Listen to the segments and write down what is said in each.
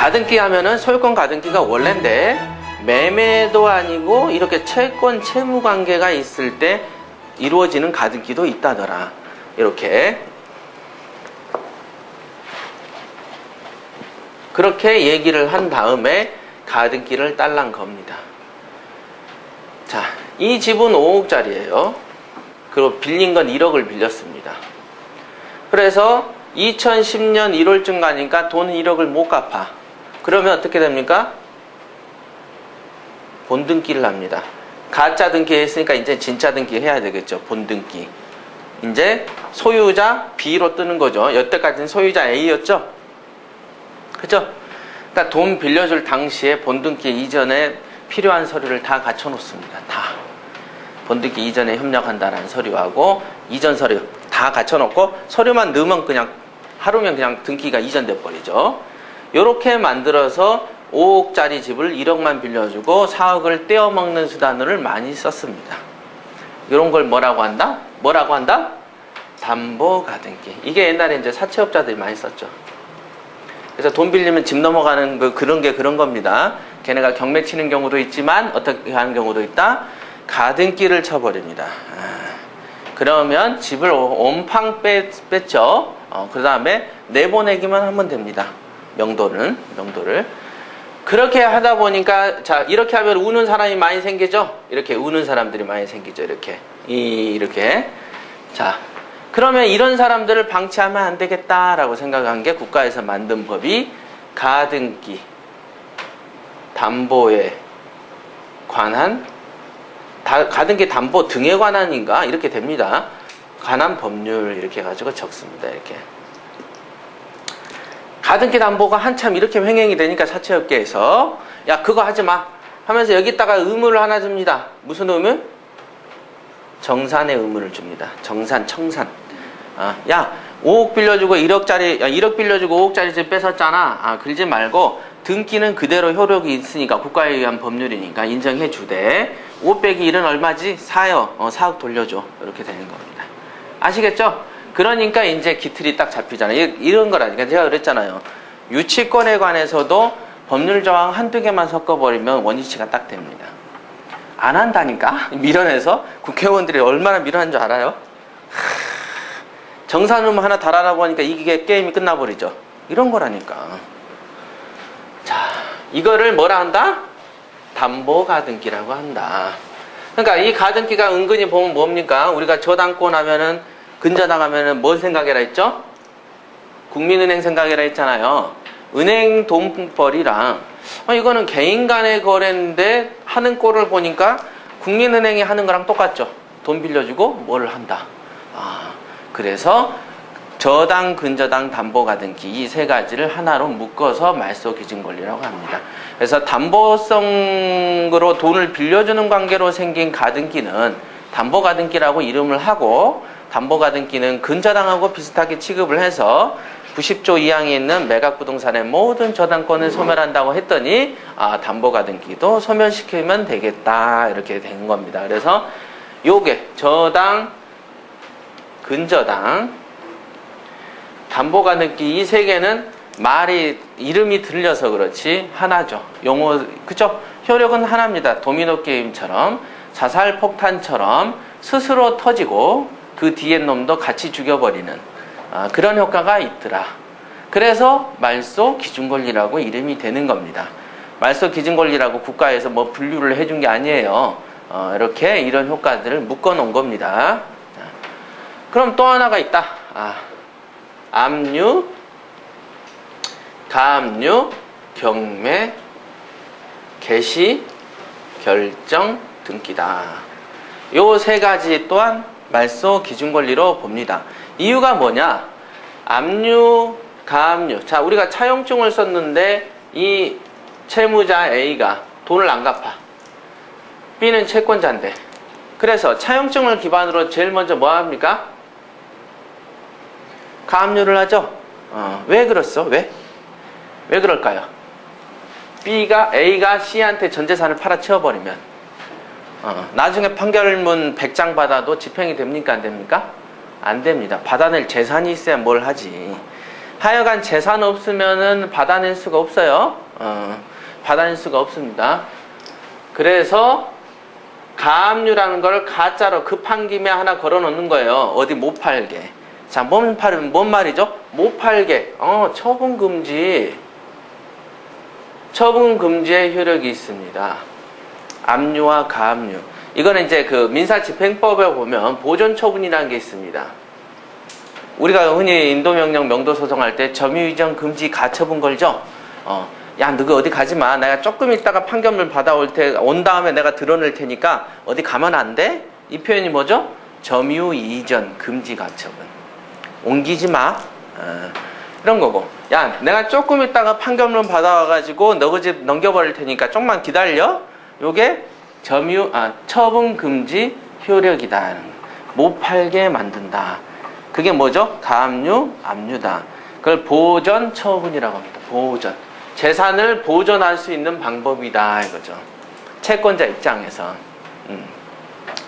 가등기 하면은 소유권 가등기가 원래인데 매매도 아니고 이렇게 채권 채무 관계가 있을 때 이루어지는 가등기도 있다더라. 이렇게 그렇게 얘기를 한 다음에 가등기를 딸란 겁니다. 자, 이 집은 5억짜리예요. 그리고 빌린 건 1억을 빌렸습니다. 그래서 2010년 1월쯤 가니까 돈 1억을 못 갚아. 그러면 어떻게 됩니까? 본등기를 합니다. 가짜 등기 했으니까 이제 진짜 등기 해야 되겠죠. 본등기. 이제 소유자 B로 뜨는 거죠. 여태까지는 소유자 A였죠. 그죠? 그러니까 돈 빌려줄 당시에 본등기 이전에 필요한 서류를 다 갖춰 놓습니다. 다. 본등기 이전에 협력한다라는 서류하고 이전 서류 다 갖춰 놓고 서류만 넣으면 그냥 하루면 그냥 등기가 이전돼 버리죠. 요렇게 만들어서 5억짜리 집을 1억만 빌려주고 4억을 떼어먹는 수단을 많이 썼습니다. 이런 걸 뭐라고 한다? 뭐라고 한다? 담보가등기. 이게 옛날에 이제 사채업자들이 많이 썼죠. 그래서 돈 빌리면 집 넘어가는 그런 게 그런 겁니다. 걔네가 경매 치는 경우도 있지만 어떻게 하는 경우도 있다? 가등기를 쳐버립니다. 그러면 집을 온팡 뺐죠. 그 다음에 내보내기만 하면 됩니다. 명도를. 그렇게 하다 보니까, 자, 이렇게 하면 우는 사람이 많이 생기죠? 이렇게 우는 사람들이 많이 생기죠. 이렇게. 자, 그러면 이런 사람들을 방치하면 안 되겠다라고 생각한 게 국가에서 만든 법이 가등기, 담보에 관한, 가등기 담보 등에 관한인가? 이렇게 됩니다. 관한 법률 이렇게 해가지고 적습니다. 이렇게. 가등기 담보가 한참 이렇게 횡행이 되니까 사채업계에서 야 그거 하지 마 하면서 여기다가 의무를 하나 줍니다. 무슨 의무? 정산의 의무를 줍니다. 정산, 청산. 야 5억 빌려주고 1억짜리 1억 빌려주고 5억짜리 집 뺏었잖아. 그러지 말고 등기는 그대로 효력이 있으니까 국가에 의한 법률이니까 인정해 주되 5 빼기 1은 얼마지? 4요. 4억 돌려줘. 이렇게 되는 겁니다. 아시겠죠? 그러니까 이제 기틀이 딱 잡히잖아요. 이런 거라니까. 제가 그랬잖아요. 유치권에 관해서도 법률 조항 한두 개만 섞어버리면 원위치가 딱 됩니다. 안 한다니까? 밀어내서 국회의원들이 얼마나 밀어낸 줄 알아요? 정산음 하나 달아라고 하니까 이게 게임이 끝나버리죠. 이런 거라니까. 자, 이거를 뭐라 한다? 담보가등기라고 한다. 그러니까 이 가등기가 은근히 보면 뭡니까? 우리가 저당권 하면은 근저당 하면은 뭔 생각해라 했죠? 국민은행 생각해라 했잖아요. 은행 돈벌이랑 이거는 개인 간의 거래인데 하는 꼴을 보니까 국민은행이 하는 거랑 똑같죠. 돈 빌려주고 뭐를 한다. 그래서 저당, 근저당, 담보가등기 이 세 가지를 하나로 묶어서 말소기준권리라고 합니다. 그래서 담보성으로 돈을 빌려주는 관계로 생긴 가등기는 담보가등기라고 이름을 하고 담보가등기는 근저당하고 비슷하게 취급을 해서 90조 2항에 있는 매각부동산의 모든 저당권을 소멸한다고 했더니 담보가등기도 소멸시키면 되겠다 이렇게 된 겁니다. 그래서 요게 저당, 근저당, 담보가등기 이 세 개는 말이 이름이 들려서 그렇지 하나죠. 용어 그죠? 효력은 하나입니다. 도미노 게임처럼 자살폭탄처럼 스스로 터지고 그 뒤에 놈도 같이 죽여버리는 그런 효과가 있더라. 그래서 말소기준권리라고 이름이 되는 겁니다. 말소기준권리라고 국가에서 뭐 분류를 해준 게 아니에요. 이렇게 이런 효과들을 묶어놓은 겁니다. 그럼 또 하나가 있다. 압류, 가압류, 경매, 개시, 결정, 등기다. 요 세 가지 또한 말소기준권리로 봅니다. 이유가 뭐냐? 압류, 가압류. 자, 우리가 차용증을 썼는데 이 채무자 A가 돈을 안 갚아. B는 채권자인데. 그래서 차용증을 기반으로 제일 먼저 뭐 합니까? 가압류를 하죠. 왜 그렇소? 왜 그럴까요? A가 C한테 전 재산을 팔아치워버리면 나중에 판결문 100장 받아도 집행이 됩니까? 안 됩니까? 안 됩니다. 받아낼 재산이 있어야 뭘 하지. 하여간 재산 없으면은 받아낼 수가 없어요. 받아낼 수가 없습니다. 그래서 가압류라는 걸 가짜로 급한 김에 하나 걸어 놓는 거예요. 어디 못 팔게. 자, 뭔 말이죠? 못 팔게. 처분금지. 처분금지의 효력이 있습니다. 압류와 가압류. 이거는 이제 그 민사집행법에 보면 보존처분이라는 게 있습니다. 우리가 흔히 인도명령 명도소송할 때 점유이전 금지 가처분 걸죠? 야, 너가 어디 가지 마. 내가 조금 있다가 판결문 받아올 온 다음에 내가 드러낼 테니까 어디 가면 안 돼? 이 표현이 뭐죠? 점유이전 금지 가처분. 옮기지 마. 이런 거고. 야, 내가 조금 있다가 판결문 받아와가지고 너희 집 넘겨버릴 테니까 좀만 기다려. 요게 처분 금지 효력이다. 못 팔게 만든다. 그게 뭐죠? 가압류, 압류다. 그걸 보전 처분이라고 합니다. 보전. 재산을 보존할 수 있는 방법이다 이거죠. 채권자 입장에서.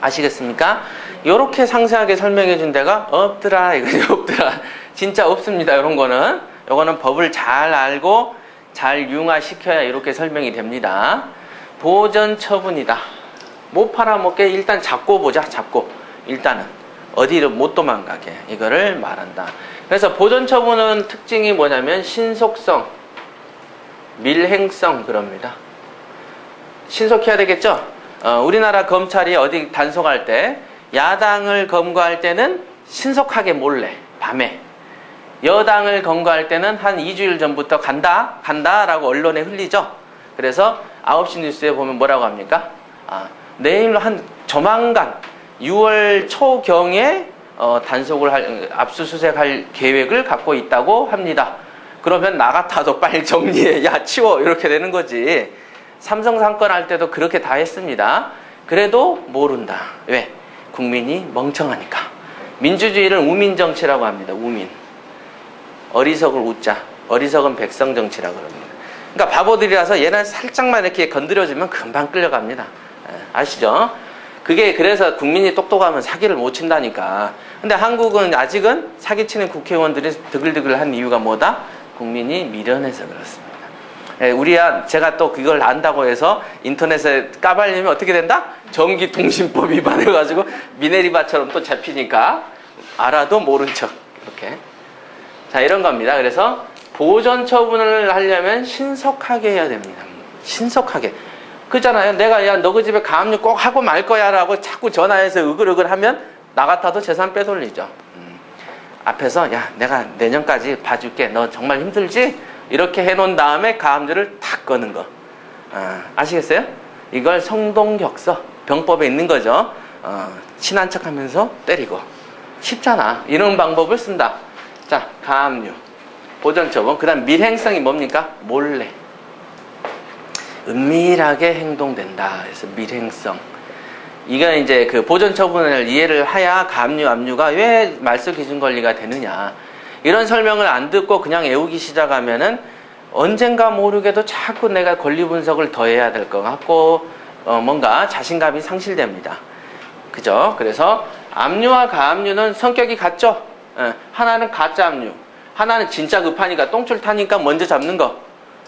아시겠습니까? 이렇게 상세하게 설명해 준 데가 없더라 이거죠. 없더라. 진짜 없습니다. 이런 거는. 요거는 법을 잘 알고 잘 융화시켜야 이렇게 설명이 됩니다. 보전 처분이다. 못 팔아먹게 일단 잡고 보자. 잡고. 일단은 어디를 못 도망가게 이거를 말한다. 그래서 보전 처분은 특징이 뭐냐면 신속성, 밀행성 그럽니다. 신속해야 되겠죠? 우리나라 검찰이 어디 단속할 때 야당을 검거할 때는 신속하게 몰래 밤에, 여당을 검거할 때는 한 2주일 전부터 간다 라고 언론에 흘리죠. 그래서 9시 뉴스에 보면 뭐라고 합니까? 내일 조만간 6월 초경에 단속을 압수수색할 계획을 갖고 있다고 합니다. 그러면 나 같아도 빨리 정리해. 야, 치워. 이렇게 되는 거지. 삼성 사건 할 때도 그렇게 다 했습니다. 그래도 모른다. 왜? 국민이 멍청하니까. 민주주의를 우민정치라고 합니다. 우민. 어리석을 우자. 어리석은 백성정치라고 합니다. 그러니까 바보들이라서 얘는 살짝만 이렇게 건드려주면 금방 끌려갑니다. 아시죠? 그게 그래서 국민이 똑똑하면 사기를 못 친다니까. 근데 한국은 아직은 사기치는 국회의원들이 드글드글한 이유가 뭐다? 국민이 미련해서 그렇습니다. 제가 또 그걸 안다고 해서 인터넷에 까발리면 어떻게 된다? 전기통신법 위반해가지고 미네리바처럼 또 잡히니까 알아도 모른 척 이렇게. 자, 이런 겁니다. 그래서 보전 처분을 하려면 신속하게 해야 됩니다. 신속하게. 그잖아요. 내가 야, 너 그 집에 가압류 꼭 하고 말 거야 라고 자꾸 전화해서 으글으글 하면 나 같아도 재산 빼돌리죠. 앞에서 야, 내가 내년까지 봐줄게. 너 정말 힘들지? 이렇게 해놓은 다음에 가압류를 탁 꺼는 거. 아시겠어요? 이걸 성동격서 병법에 있는 거죠. 친한 척하면서 때리고. 쉽잖아. 이런 방법을 쓴다. 자, 가압류, 보전처분. 그 다음 밀행성이 뭡니까? 몰래. 은밀하게 행동된다. 그래서 밀행성. 이건 이제 그 보전처분을 이해를 해야 가압류, 압류가 왜 말소기준 권리가 되느냐. 이런 설명을 안 듣고 그냥 애우기 시작하면은 언젠가 모르게도 자꾸 내가 권리 분석을 더 해야 될 것 같고, 뭔가 자신감이 상실됩니다. 그죠? 그래서 압류와 가압류는 성격이 같죠? 하나는 가짜 압류. 하나는 진짜 급하니까 똥줄 타니까 먼저 잡는 거.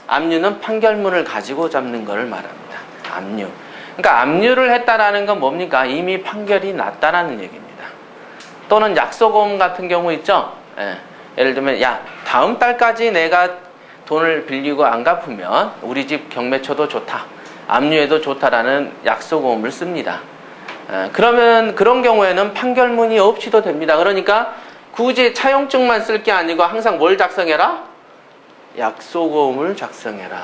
압류는 판결문을 가지고 잡는 것을 말합니다. 압류. 그러니까 압류를 했다라는 건 뭡니까? 이미 판결이 났다라는 얘기입니다. 또는 약속금 같은 경우 있죠? 예를 들면 야, 다음 달까지 내가 돈을 빌리고 안 갚으면 우리 집 경매초도 좋다. 압류해도 좋다라는 약속금을 씁니다. 그러면 그런 경우에는 판결문이 없이도 됩니다. 그러니까 굳이 차용증만 쓸 게 아니고 항상 뭘 작성해라? 약속어음을 작성해라.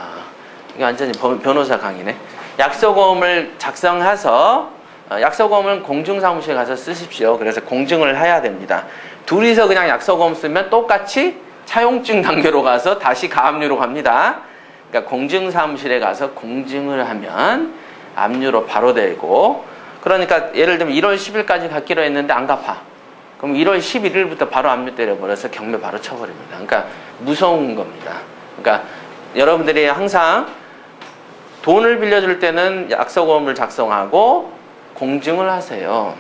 이게 완전히 변호사 강의네. 약속어음을 작성해서 약속어음은 공증사무실에 가서 쓰십시오. 그래서 공증을 해야 됩니다. 둘이서 그냥 약속어음 쓰면 똑같이 차용증 단계로 가서 다시 가압류로 갑니다. 그러니까 공증사무실에 가서 공증을 하면 압류로 바로 되고, 그러니까 예를 들면 1월 10일까지 갚기로 했는데 안 갚아. 그럼 1월 11일부터 바로 압류 때려버려서 경매 바로 쳐버립니다. 그러니까 무서운 겁니다. 그러니까 여러분들이 항상 돈을 빌려줄 때는 약속어음을 작성하고 공증을 하세요.